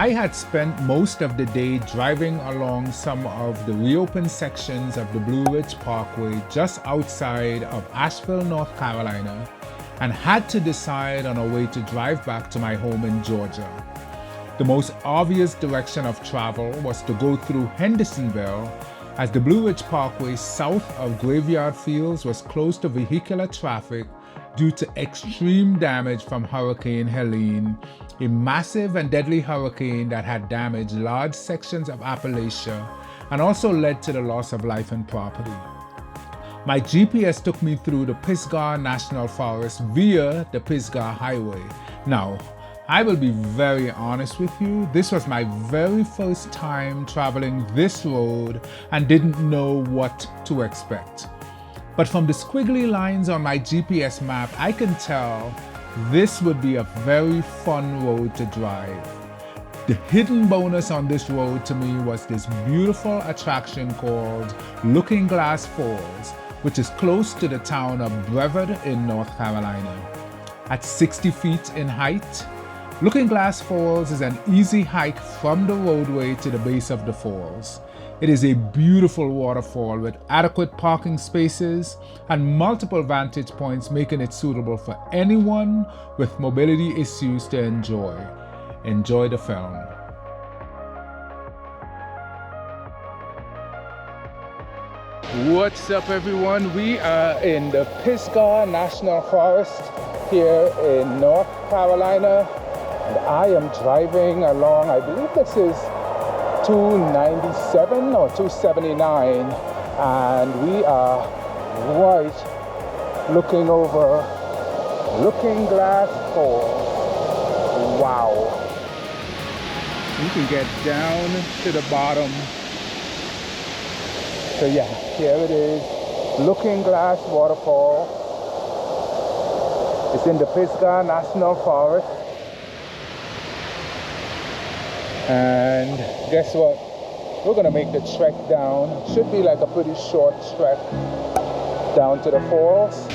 I had spent most of the day driving along some of the reopened sections of the Blue Ridge Parkway just outside of Asheville, North Carolina, and had to decide on a way to drive back to my home in Georgia. The most obvious direction of travel was to go through Hendersonville, as the Blue Ridge Parkway south of Graveyard Fields was closed to vehicular traffic due to extreme damage from Hurricane Helene, a massive and deadly hurricane that had damaged large sections of Appalachia and also led to the loss of life and property. My GPS took me through the Pisgah National Forest via the Pisgah Highway. Now, I will be very honest with you, this was my very first time traveling this road and didn't know what to expect. But from the squiggly lines on my GPS map, I can tell this would be a very fun road to drive. The hidden bonus on this road to me was this beautiful attraction called Looking Glass Falls, which is close to the town of Brevard in North Carolina. At 60 feet in height, Looking Glass Falls is an easy hike from the roadway to the base of the falls. It is a beautiful waterfall with adequate parking spaces and multiple vantage points, making it suitable for anyone with mobility issues to enjoy. Enjoy the film. What's up, everyone? We are in the Pisgah National Forest here in North Carolina, and I am driving along, I believe this is 297 or 279, and we are right looking over Looking Glass Falls. Wow. You can get down to the bottom. So yeah, here it is, Looking Glass Waterfall. It's in the Pisgah National Forest. And guess what? We're gonna make the trek down. Should be like a pretty short trek down to the falls.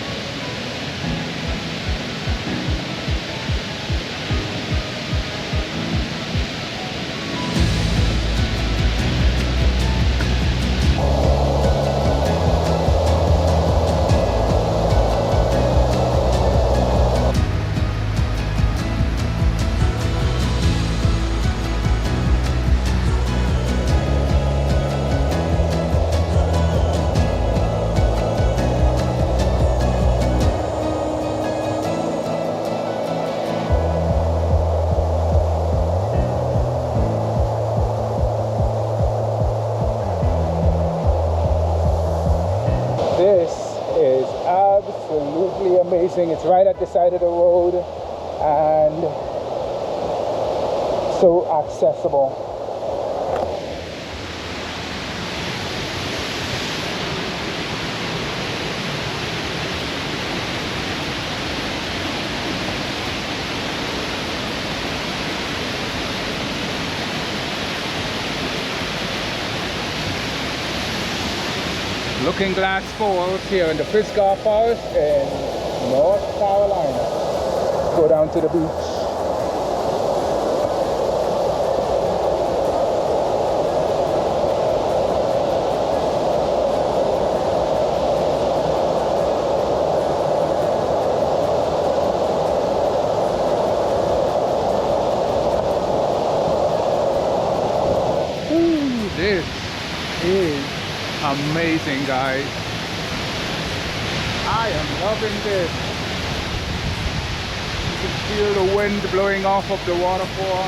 This is absolutely amazing. It's right at the side of the road and so accessible. Looking Glass Falls here in the Pisgah Forest in North Carolina. Go down to the beach. Ooh, this is amazing, guys. I am loving this. You can feel the wind blowing off of the waterfall.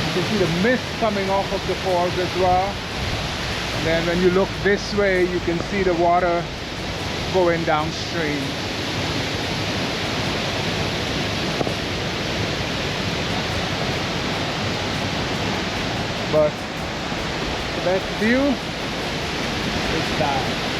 You can see the mist coming off of the falls as well. And then when you look this way, you can see the water going downstream. But the best view is that.